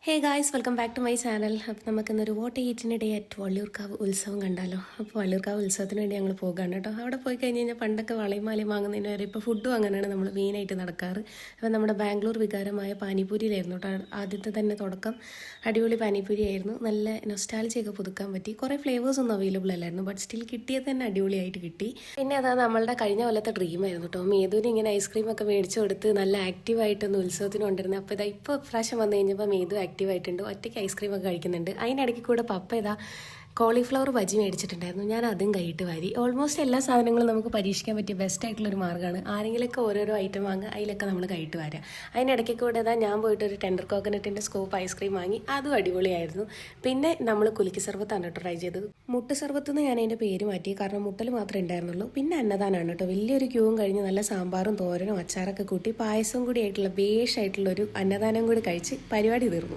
Hey guys, welcome back to my channel. അപ്പോൾ നമുക്കിന്നൊരു വോട്ട് ഈറ്റിൻ്റെ ഡേ അറ്റ് വള്ളിയൂർക്കാവ് ഉത്സവം കണ്ടാലോ. അപ്പോൾ വള്ളിയൂർക്കാവ് ഉത്സവത്തിന് വേണ്ടി ഞങ്ങൾ പോകുകയാണ് കേട്ടോ. അവിടെ പോയി കഴിഞ്ഞ് കഴിഞ്ഞാൽ പണ്ടൊക്കെ വളയും മാലയും വാങ്ങുന്നതിന് വരെ ഇപ്പോൾ ഫുഡും അങ്ങനെയാണ് നമ്മൾ മെയിനായിട്ട് നടക്കാറ്. അപ്പോൾ നമ്മുടെ ബാംഗ്ലൂർ വികാരമായ പാനിപൂരിയിലായിരുന്നു കേട്ടോ ആദ്യത്തെ തന്നെ തുടക്കം. അടിപൊളി പാനിപൂരി ആയിരുന്നു. നല്ല നൊസ്റ്റാൾജിയൊക്കെ പുതുക്കാൻ പറ്റി. കുറേ ഫ്ലേവേഴ്സ് ഒന്നും അവൈലബിൾ അല്ലായിരുന്നു, ബട്ട് സ്റ്റിൽ കിട്ടിയത് തന്നെ അടിപൊളിയായിട്ട് കിട്ടി. പിന്നെ അതാ നമ്മളുടെ കഴിഞ്ഞ കൊല്ലത്തെ ഡ്രീമായിരുന്നു കേട്ടോ. മേതുവിന് ഇങ്ങനെ ഐസ്ക്രീം ഒക്കെ മേടിച്ചു കൊടുത്ത് നല്ല ആക്റ്റീവായിട്ടൊന്ന് ഉത്സവത്തിന് കൊണ്ടിരുന്നത്. അപ്പോൾ ഇതാ ഇപ്പോൾ പ്രാവശ്യം വന്നു കഴിഞ്ഞപ്പോൾ മേതു ആക്റ്റീവായിട്ടുണ്ട്. ഒറ്റയ്ക്ക് ഐസ്ക്രീം ഒക്കെ കഴിക്കുന്നുണ്ട്. അതിനിടയ്ക്ക് കൂടെ പപ്പ ഇതാ കോളിഫ്ലവർ ബജി മേടിച്ചിട്ടുണ്ടായിരുന്നു. ഞാൻ അതും കൈയിട്ട് വാരി. ഓൾമോസ്റ്റ് എല്ലാ സാധനങ്ങളും നമുക്ക് പരീക്ഷിക്കാൻ പറ്റിയ ബെസ്റ്റ് ആയിട്ടുള്ളൊരു മാർഗ്ഗമാണ്. ആരെങ്കിലുമൊക്കെ ഓരോരോ ഐറ്റം വാങ്ങുക, അതിലൊക്കെ നമ്മൾ കൈയിട്ട് വാരുക. അതിനിടയ്ക്ക് കൂടെ ഇതാ ഞാൻ പോയിട്ട് ഒരു ടെൻഡർ കോക്കനട്ടിൻ്റെ സ്കൂപ്പ് ഐസ്ക്രീം വാങ്ങി. അതും അടിപൊളിയായിരുന്നു. പിന്നെ നമ്മൾ കുലുക്കി സർബത്താണ് കേട്ടോ ട്രൈ ചെയ്തത്. മുട്ട് സർബത്ത് നിന്ന് ഞാൻ അതിൻ്റെ പേര് മാറ്റി, കാരണം മുട്ടൽ മാത്രമേ ഉണ്ടായിരുന്നുള്ളൂ. പിന്നെ അന്നദാനമാണ് കേട്ടോ. വലിയൊരു ക്യൂവും കഴിഞ്ഞ് നല്ല സാമ്പാറും തോരനും അച്ചാറൊക്കെ കൂട്ടി പായസം കൂടി ആയിട്ടുള്ള ബേഷായിട്ടുള്ളൊരു അന്നദാനം കൂടി കഴിച്ച് പരിപാടി തീർന്നു.